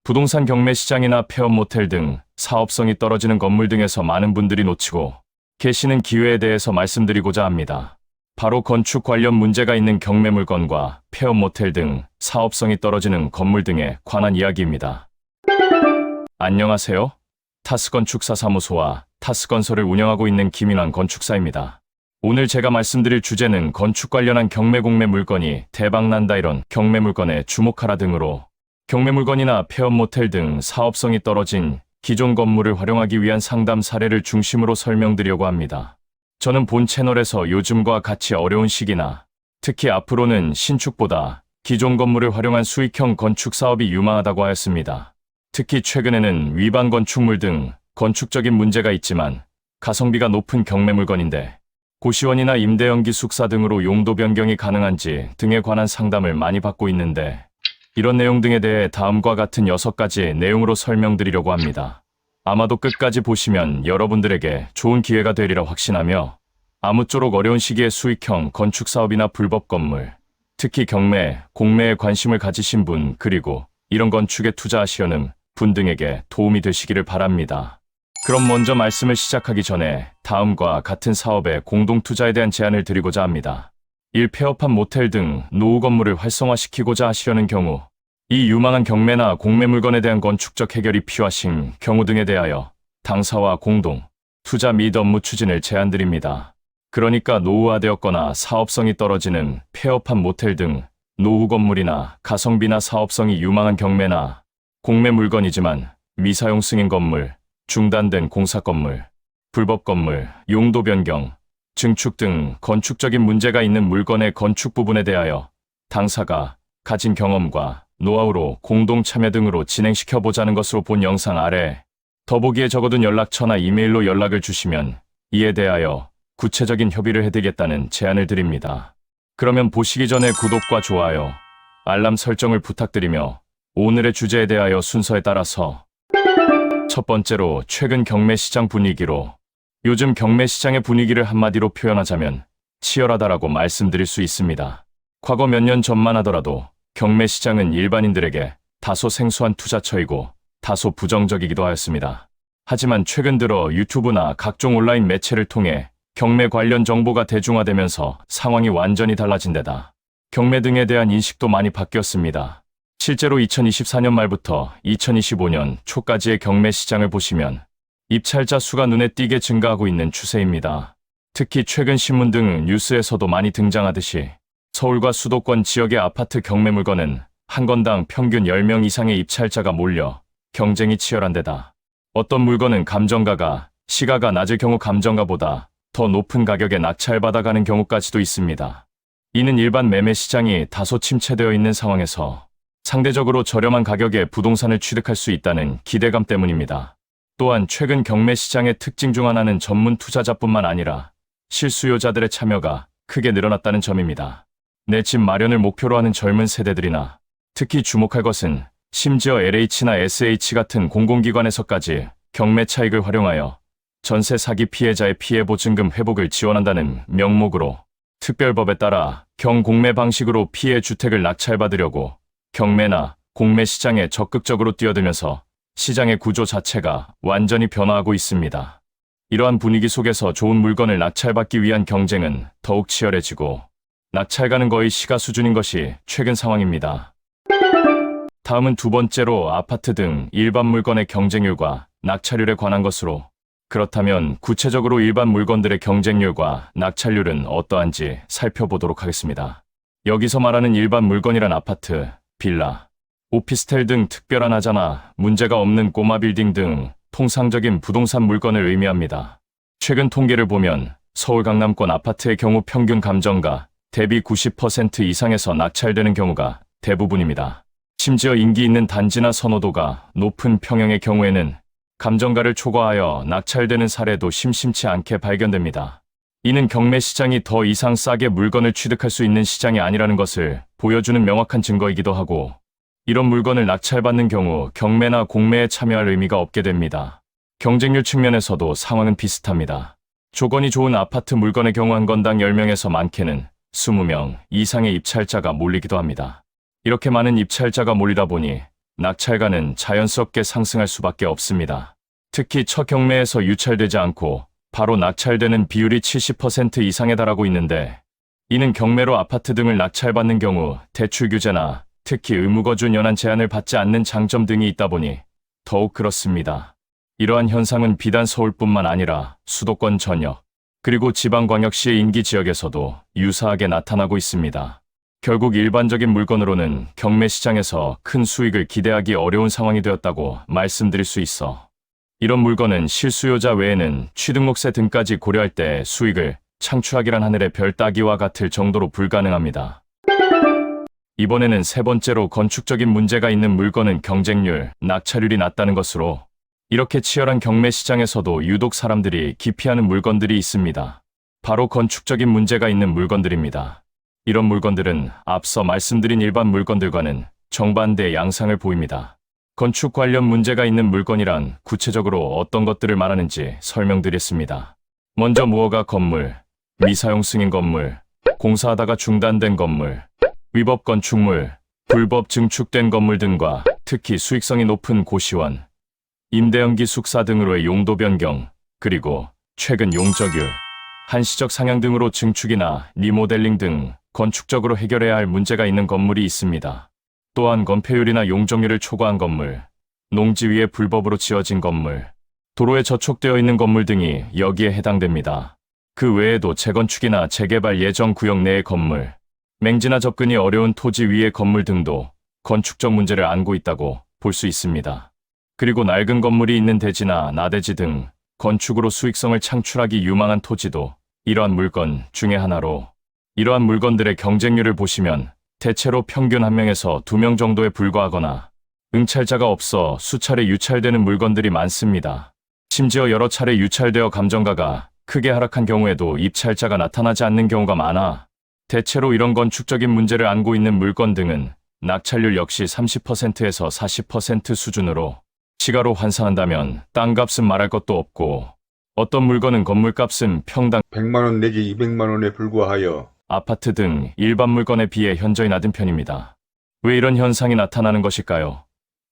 부동산 경매 시장이나 폐업 모텔 등 사업성이 떨어지는 건물 등에서 많은 분들이 놓치고 계시는 기회에 대해서 말씀드리고자 합니다. 바로 건축 관련 문제가 있는 경매 물건과 폐업 모텔 등 사업성이 떨어지는 건물 등에 관한 이야기입니다. 안녕하세요. 타스건축사 사무소와 타스건설을 운영하고 있는 김인환 건축사입니다. 오늘 제가 말씀드릴 주제는 건축 관련한 경매 공매 물건이 대박난다 이런 경매 물건에 주목하라 등으로 경매 물건이나 폐업 모텔 등 사업성이 떨어진 기존 건물을 활용하기 위한 상담 사례를 중심으로 설명드리려고 합니다. 저는 본 채널에서 요즘과 같이 어려운 시기나 특히 앞으로는 신축보다 기존 건물을 활용한 수익형 건축 사업이 유망하다고 하였습니다. 특히 최근에는 위반 건축물 등 건축적인 문제가 있지만 가성비가 높은 경매 물건인데 고시원이나 임대형 기숙사 등으로 용도 변경이 가능한지 등에 관한 상담을 많이 받고 있는데 이런 내용 등에 대해 다음과 같은 6가지 내용으로 설명드리려고 합니다. 아마도 끝까지 보시면 여러분들에게 좋은 기회가 되리라 확신하며 아무쪼록 어려운 시기에 수익형 건축 사업이나 불법 건물, 특히 경매, 공매에 관심을 가지신 분 그리고 이런 건축에 투자하시려는 분 등에게 도움이 되시기를 바랍니다. 그럼 먼저 말씀을 시작하기 전에 다음과 같은 사업의 공동투자에 대한 제안을 드리고자 합니다. 1. 폐업한 모텔 등 노후 건물을 활성화시키고자 하시려는 경우 2. 유망한 경매나 공매 물건에 대한 건축적 해결이 필요하신 경우 등에 대하여 당사와 공동, 투자 및 업무 추진을 제안드립니다. 그러니까 노후화되었거나 사업성이 떨어지는 폐업한 모텔 등 노후 건물이나 가성비나 사업성이 유망한 경매나 공매 물건이지만 미사용 승인 건물, 중단된 공사 건물, 불법 건물, 용도 변경, 증축 등 건축적인 문제가 있는 물건의 건축 부분에 대하여 당사가 가진 경험과 노하우로 공동 참여 등으로 진행시켜보자는 것으로 본 영상 아래 더보기에 적어둔 연락처나 이메일로 연락을 주시면 이에 대하여 구체적인 협의를 해드리겠다는 제안을 드립니다. 그러면 보시기 전에 구독과 좋아요, 알람 설정을 부탁드리며 오늘의 주제에 대하여 순서에 따라서 첫 번째로 최근 경매 시장 분위기로 요즘 경매 시장의 분위기를 한마디로 표현하자면 치열하다라고 말씀드릴 수 있습니다. 과거 몇 년 전만 하더라도 경매 시장은 일반인들에게 다소 생소한 투자처이고 다소 부정적이기도 하였습니다. 하지만 최근 들어 유튜브나 각종 온라인 매체를 통해 경매 관련 정보가 대중화되면서 상황이 완전히 달라진 데다 경매 등에 대한 인식도 많이 바뀌었습니다. 실제로 2024년 말부터 2025년 초까지의 경매 시장을 보시면 입찰자 수가 눈에 띄게 증가하고 있는 추세입니다. 특히 최근 신문 등 뉴스에서도 많이 등장하듯이 서울과 수도권 지역의 아파트 경매 물건은 한 건당 평균 10명 이상의 입찰자가 몰려 경쟁이 치열한 데다 어떤 물건은 감정가가 시가가 낮을 경우 감정가보다 더 높은 가격에 낙찰받아가는 경우까지도 있습니다. 이는 일반 매매 시장이 다소 침체되어 있는 상황에서 상대적으로 저렴한 가격에 부동산을 취득할 수 있다는 기대감 때문입니다. 또한 최근 경매 시장의 특징 중 하나는 전문 투자자뿐만 아니라 실수요자들의 참여가 크게 늘어났다는 점입니다. 내 집 마련을 목표로 하는 젊은 세대들이나 특히 주목할 것은 심지어 LH나 SH 같은 공공기관에서까지 경매 차익을 활용하여 전세 사기 피해자의 피해 보증금 회복을 지원한다는 명목으로 특별법에 따라 경공매 방식으로 피해 주택을 낙찰받으려고 경매나 공매 시장에 적극적으로 뛰어들면서 시장의 구조 자체가 완전히 변화하고 있습니다. 이러한 분위기 속에서 좋은 물건을 낙찰받기 위한 경쟁은 더욱 치열해지고 낙찰가는 거의 시가 수준인 것이 최근 상황입니다. 다음은 두 번째로 아파트 등 일반 물건의 경쟁률과 낙찰률에 관한 것으로 그렇다면 구체적으로 일반 물건들의 경쟁률과 낙찰률은 어떠한지 살펴보도록 하겠습니다. 여기서 말하는 일반 물건이란 아파트, 빌라, 오피스텔 등 특별한 하자나 문제가 없는 꼬마 빌딩 등 통상적인 부동산 물건을 의미합니다. 최근 통계를 보면 서울 강남권 아파트의 경우 평균 감정가 대비 90% 이상에서 낙찰되는 경우가 대부분입니다. 심지어 인기 있는 단지나 선호도가 높은 평형의 경우에는 감정가를 초과하여 낙찰되는 사례도 심심치 않게 발견됩니다. 이는 경매 시장이 더 이상 싸게 물건을 취득할 수 있는 시장이 아니라는 것을 보여주는 명확한 증거이기도 하고 이런 물건을 낙찰받는 경우 경매나 공매에 참여할 의미가 없게 됩니다. 경쟁률 측면에서도 상황은 비슷합니다. 조건이 좋은 아파트 물건의 경우 한 건당 10명에서 많게는 20명 이상의 입찰자가 몰리기도 합니다. 이렇게 많은 입찰자가 몰리다 보니 낙찰가는 자연스럽게 상승할 수밖에 없습니다. 특히 첫 경매에서 유찰되지 않고 바로 낙찰되는 비율이 70% 이상에 달하고 있는데, 이는 경매로 아파트 등을 낙찰받는 경우 대출 규제나 특히 의무거주 연한 제한을 받지 않는 장점 등이 있다 보니 더욱 그렇습니다. 이러한 현상은 비단 서울뿐만 아니라 수도권 전역, 그리고 지방광역시의 인기 지역에서도 유사하게 나타나고 있습니다. 결국 일반적인 물건으로는 경매 시장에서 큰 수익을 기대하기 어려운 상황이 되었다고 말씀드릴 수 있어, 이런 물건은 실수요자 외에는 취등록세 등까지 고려할 때 수익을 창출하기란 하늘의 별 따기와 같을 정도로 불가능합니다. 이번에는 세 번째로 건축적인 문제가 있는 물건은 경쟁률, 낙찰률이 낮다는 것으로, 이렇게 치열한 경매 시장에서도 유독 사람들이 기피하는 물건들이 있습니다. 바로 건축적인 문제가 있는 물건들입니다. 이런 물건들은 앞서 말씀드린 일반 물건들과는 정반대의 양상을 보입니다. 건축 관련 문제가 있는 물건이란 구체적으로 어떤 것들을 말하는지 설명드리겠습니다. 먼저 무허가 건물, 미사용 승인 건물, 공사하다가 중단된 건물, 위법 건축물, 불법 증축된 건물 등과 특히 수익성이 높은 고시원, 임대형 기숙사 등으로의 용도 변경, 그리고 최근 용적률, 한시적 상향 등으로 증축이나 리모델링 등 건축적으로 해결해야 할 문제가 있는 건물이 있습니다. 또한 건폐율이나 용적률을 초과한 건물, 농지 위에 불법으로 지어진 건물, 도로에 저촉되어 있는 건물 등이 여기에 해당됩니다. 그 외에도 재건축이나 재개발 예정 구역 내의 건물, 맹지나 접근이 어려운 토지 위의 건물 등도 건축적 문제를 안고 있다고 볼 수 있습니다. 그리고 낡은 건물이 있는 대지나 나대지 등 건축으로 수익성을 창출하기 유망한 토지도 이러한 물건 중의 하나로, 이러한 물건들의 경쟁률을 보시면 대체로 평균 1명에서 2명 정도에 불과하거나 응찰자가 없어 수차례 유찰되는 물건들이 많습니다. 심지어 여러 차례 유찰되어 감정가가 크게 하락한 경우에도 입찰자가 나타나지 않는 경우가 많아, 대체로 이런 건축적인 문제를 안고 있는 물건 등은 낙찰률 역시 30%에서 40% 수준으로, 시가로 환산한다면 땅값은 말할 것도 없고, 어떤 물건은 건물값은 평당 100만원 내지 200만원에 불과하여 아파트 등 일반 물건에 비해 현저히 낮은 편입니다. 왜 이런 현상이 나타나는 것일까요?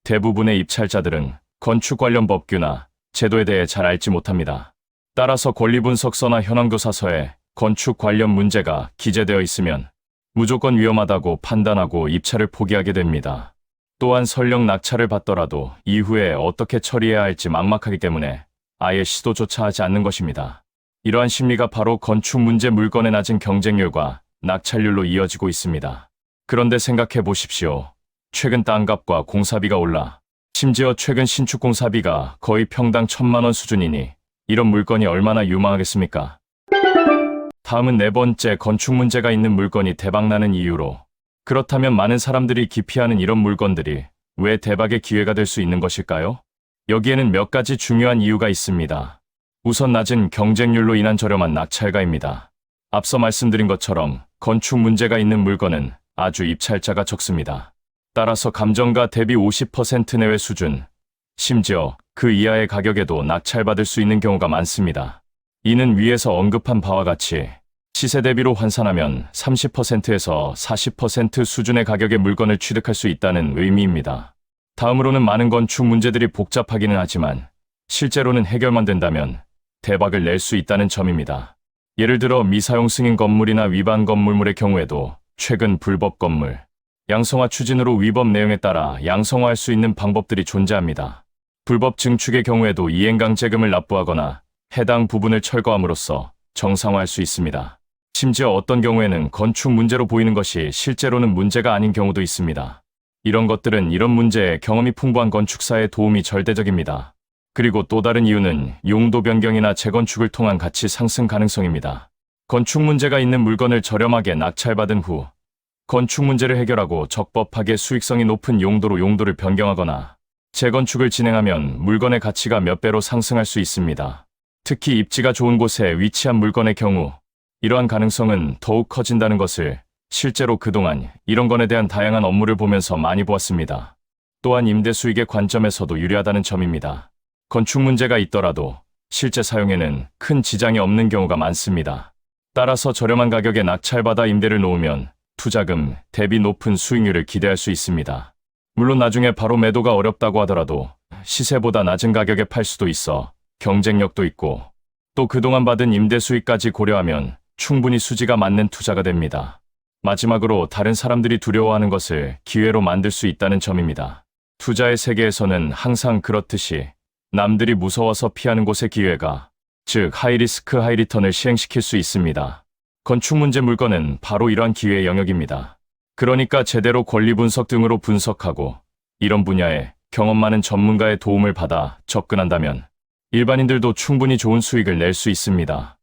대부분의 입찰자들은 건축 관련 법규나 제도에 대해 잘 알지 못합니다. 따라서 권리분석서나 현황조사서에 건축 관련 문제가 기재되어 있으면 무조건 위험하다고 판단하고 입찰을 포기하게 됩니다. 또한 설령 낙찰을 받더라도 이후에 어떻게 처리해야 할지 막막하기 때문에 아예 시도조차 하지 않는 것입니다. 이러한 심리가 바로 건축 문제 물건의 낮은 경쟁률과 낙찰률로 이어지고 있습니다. 그런데 생각해 보십시오. 최근 땅값과 공사비가 올라, 심지어 최근 신축 공사비가 거의 평당 1,000만원 수준이니 이런 물건이 얼마나 유망하겠습니까? 다음은 네 번째, 건축 문제가 있는 물건이 대박나는 이유로. 그렇다면 많은 사람들이 기피하는 이런 물건들이 왜 대박의 기회가 될 수 있는 것일까요? 여기에는 몇 가지 중요한 이유가 있습니다. 우선 낮은 경쟁률로 인한 저렴한 낙찰가입니다. 앞서 말씀드린 것처럼 건축 문제가 있는 물건은 아주 입찰자가 적습니다. 따라서 감정가 대비 50% 내외 수준, 심지어 그 이하의 가격에도 낙찰받을 수 있는 경우가 많습니다. 이는 위에서 언급한 바와 같이 시세 대비로 환산하면 30%에서 40% 수준의 가격의 물건을 취득할 수 있다는 의미입니다. 다음으로는 많은 건축 문제들이 복잡하기는 하지만 실제로는 해결만 된다면 대박을 낼 수 있다는 점입니다. 예를 들어 미사용 승인 건물이나 위반 건물물의 경우에도 최근 불법 건물, 양성화 추진으로 위법 내용에 따라 양성화할 수 있는 방법들이 존재합니다. 불법 증축의 경우에도 이행강제금을 납부하거나 해당 부분을 철거함으로써 정상화할 수 있습니다. 심지어 어떤 경우에는 건축 문제로 보이는 것이 실제로는 문제가 아닌 경우도 있습니다. 이런 것들은 이런 문제에 경험이 풍부한 건축사의 도움이 절대적입니다. 그리고 또 다른 이유는 용도 변경이나 재건축을 통한 가치 상승 가능성입니다. 건축 문제가 있는 물건을 저렴하게 낙찰받은 후 건축 문제를 해결하고 적법하게 수익성이 높은 용도로 용도를 변경하거나 재건축을 진행하면 물건의 가치가 몇 배로 상승할 수 있습니다. 특히 입지가 좋은 곳에 위치한 물건의 경우 이러한 가능성은 더욱 커진다는 것을 실제로 그동안 이런 건에 대한 다양한 업무를 보면서 많이 보았습니다. 또한 임대 수익의 관점에서도 유리하다는 점입니다. 건축 문제가 있더라도 실제 사용에는 큰 지장이 없는 경우가 많습니다. 따라서 저렴한 가격에 낙찰받아 임대를 놓으면 투자금 대비 높은 수익률을 기대할 수 있습니다. 물론 나중에 바로 매도가 어렵다고 하더라도 시세보다 낮은 가격에 팔 수도 있어 경쟁력도 있고 또 그동안 받은 임대 수익까지 고려하면 충분히 수지가 맞는 투자가 됩니다. 마지막으로 다른 사람들이 두려워하는 것을 기회로 만들 수 있다는 점입니다. 투자의 세계에서는 항상 그렇듯이 남들이 무서워서 피하는 곳의 기회가, 즉 하이리스크 하이리턴을 시행시킬 수 있습니다. 건축 문제 물건은 바로 이러한 기회의 영역입니다. 그러니까 제대로 권리 분석 등으로 분석하고 이런 분야에 경험 많은 전문가의 도움을 받아 접근한다면 일반인들도 충분히 좋은 수익을 낼 수 있습니다.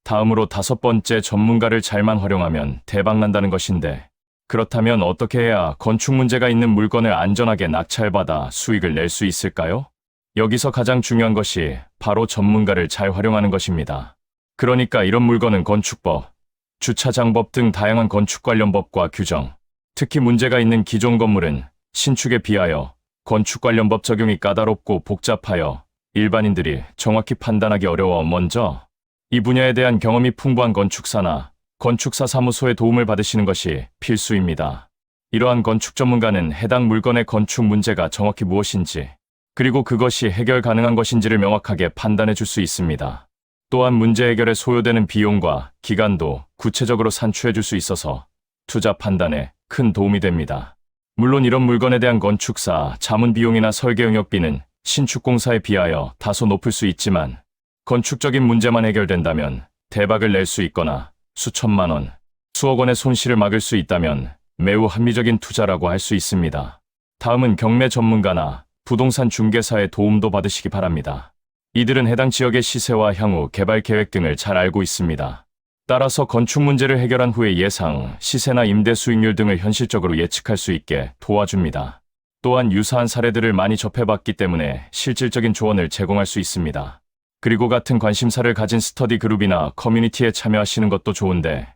다음으로 5번째, 전문가를 잘만 활용하면 대박난다는 것인데, 그렇다면 어떻게 해야 건축 문제가 있는 물건을 안전하게 낙찰받아 수익을 낼 수 있을까요? 여기서 가장 중요한 것이 바로 전문가를 잘 활용하는 것입니다. 그러니까 이런 물건은 건축법, 주차장법 등 다양한 건축 관련 법과 규정, 특히 문제가 있는 기존 건물은 신축에 비하여 건축 관련 법 적용이 까다롭고 복잡하여 일반인들이 정확히 판단하기 어려워 먼저 이 분야에 대한 경험이 풍부한 건축사나 건축사 사무소의 도움을 받으시는 것이 필수입니다. 이러한 건축 전문가는 해당 물건의 건축 문제가 정확히 무엇인지, 그리고 그것이 해결 가능한 것인지를 명확하게 판단해 줄 수 있습니다. 또한 문제 해결에 소요되는 비용과 기간도 구체적으로 산출해 줄 수 있어서 투자 판단에 큰 도움이 됩니다. 물론 이런 물건에 대한 건축사, 자문 비용이나 설계 응역비는 신축공사에 비하여 다소 높을 수 있지만 건축적인 문제만 해결된다면 대박을 낼 수 있거나 수천만 원, 수억 원의 손실을 막을 수 있다면 매우 합리적인 투자라고 할 수 있습니다. 다음은 경매 전문가나 부동산 중개사의 도움도 받으시기 바랍니다. 이들은 해당 지역의 시세와 향후 개발 계획 등을 잘 알고 있습니다. 따라서 건축 문제를 해결한 후에 예상, 시세나 임대 수익률 등을 현실적으로 예측할 수 있게 도와줍니다. 또한 유사한 사례들을 많이 접해봤기 때문에 실질적인 조언을 제공할 수 있습니다. 그리고 같은 관심사를 가진 스터디 그룹이나 커뮤니티에 참여하시는 것도 좋은데,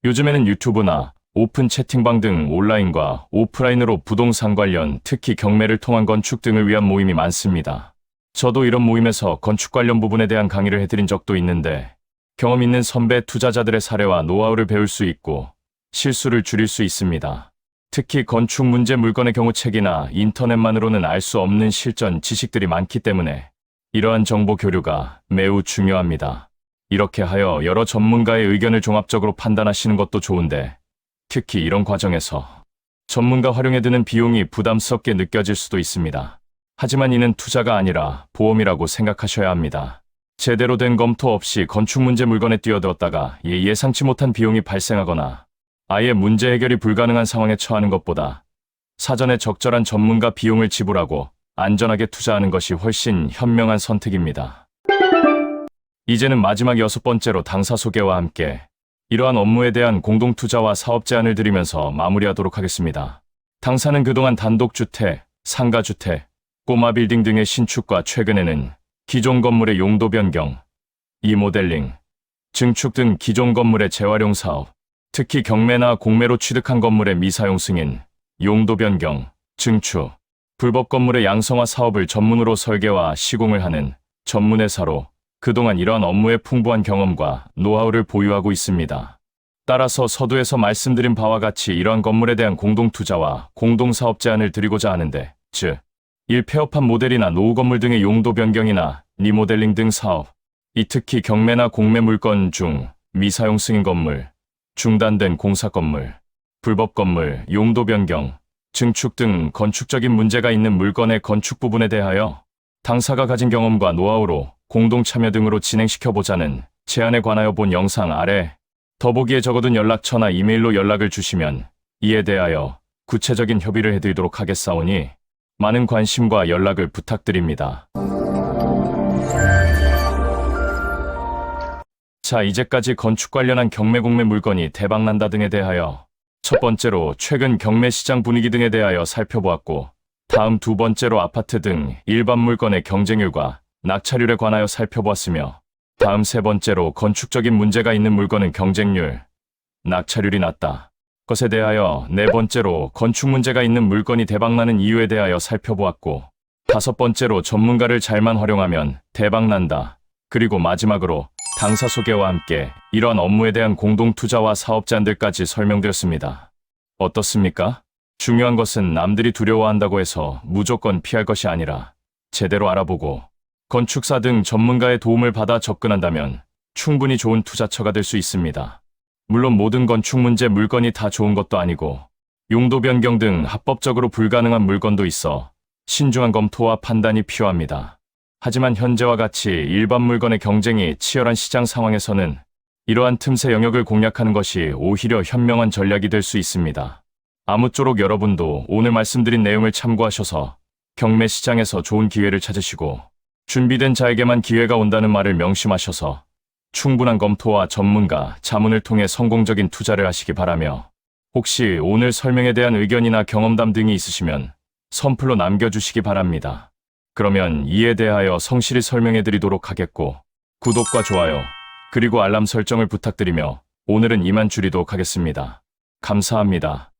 요즘에는 유튜브나 오픈 채팅방 등 온라인과 오프라인으로 부동산 관련, 특히 경매를 통한 건축 등을 위한 모임이 많습니다. 저도 이런 모임에서 건축 관련 부분에 대한 강의를 해드린 적도 있는데, 경험 있는 선배 투자자들의 사례와 노하우를 배울 수 있고 실수를 줄일 수 있습니다. 특히 건축 문제 물건의 경우 책이나 인터넷만으로는 알 수 없는 실전 지식들이 많기 때문에 이러한 정보 교류가 매우 중요합니다. 이렇게 하여 여러 전문가의 의견을 종합적으로 판단하시는 것도 좋은데, 특히 이런 과정에서 전문가 활용에 드는 비용이 부담스럽게 느껴질 수도 있습니다. 하지만 이는 투자가 아니라 보험이라고 생각하셔야 합니다. 제대로 된 검토 없이 건축 문제 물건에 뛰어들었다가 예상치 못한 비용이 발생하거나 아예 문제 해결이 불가능한 상황에 처하는 것보다 사전에 적절한 전문가 비용을 지불하고 안전하게 투자하는 것이 훨씬 현명한 선택입니다. 이제는 마지막 6번째로 당사 소개와 함께 이러한 업무에 대한 공동투자와 사업 제안을 드리면서 마무리하도록 하겠습니다. 당사는 그동안 단독주택, 상가주택, 꼬마 빌딩 등의 신축과 최근에는 기존 건물의 용도 변경, 리모델링, 증축 등 기존 건물의 재활용 사업, 특히 경매나 공매로 취득한 건물의 미사용 승인, 용도 변경, 증축, 불법 건물의 양성화 사업을 전문으로 설계와 시공을 하는 전문회사로 그동안 이러한 업무에 풍부한 경험과 노하우를 보유하고 있습니다. 따라서 서두에서 말씀드린 바와 같이 이러한 건물에 대한 공동투자와 공동사업 제안을 드리고자 하는데, 즉 1폐업한 모델이나 노후 건물 등의 용도 변경이나 리모델링 등 사업, 이 특히 경매나 공매 물건 중 미사용 승인 건물, 중단된 공사 건물, 불법 건물, 용도 변경, 증축 등 건축적인 문제가 있는 물건의 건축 부분에 대하여 당사가 가진 경험과 노하우로 공동 참여 등으로 진행시켜보자는 제안에 관하여 본 영상 아래 더보기에 적어둔 연락처나 이메일로 연락을 주시면 이에 대하여 구체적인 협의를 해드리도록 하겠사오니 많은 관심과 연락을 부탁드립니다. 자, 이제까지 건축 관련한 경매 공매 물건이 대박난다 등에 대하여 첫 번째로 최근 경매 시장 분위기 등에 대하여 살펴보았고, 다음 두 번째로 아파트 등 일반 물건의 경쟁률과 낙찰률에 관하여 살펴보았으며, 다음 세 번째로 건축적인 문제가 있는 물건은 경쟁률, 낙찰률이 낮다 것에 대하여 네 번째로 건축 문제가 있는 물건이 대박나는 이유에 대하여 살펴보았고, 다섯 번째로 전문가를 잘만 활용하면 대박난다, 그리고 마지막으로 당사 소개와 함께 이러한 업무에 대한 공동 투자와 사업 제안들까지 설명드렸습니다. 어떻습니까? 중요한 것은 남들이 두려워한다고 해서 무조건 피할 것이 아니라 제대로 알아보고 건축사 등 전문가의 도움을 받아 접근한다면 충분히 좋은 투자처가 될 수 있습니다. 물론 모든 건축 문제 물건이 다 좋은 것도 아니고 용도 변경 등 합법적으로 불가능한 물건도 있어 신중한 검토와 판단이 필요합니다. 하지만 현재와 같이 일반 물건의 경쟁이 치열한 시장 상황에서는 이러한 틈새 영역을 공략하는 것이 오히려 현명한 전략이 될 수 있습니다. 아무쪼록 여러분도 오늘 말씀드린 내용을 참고하셔서 경매 시장에서 좋은 기회를 찾으시고 준비된 자에게만 기회가 온다는 말을 명심하셔서 충분한 검토와 전문가, 자문을 통해 성공적인 투자를 하시기 바라며 혹시 오늘 설명에 대한 의견이나 경험담 등이 있으시면 선플로 남겨주시기 바랍니다. 그러면 이에 대하여 성실히 설명해 드리도록 하겠고 구독과 좋아요, 그리고 알람 설정을 부탁드리며 오늘은 이만 줄이도록 하겠습니다. 감사합니다.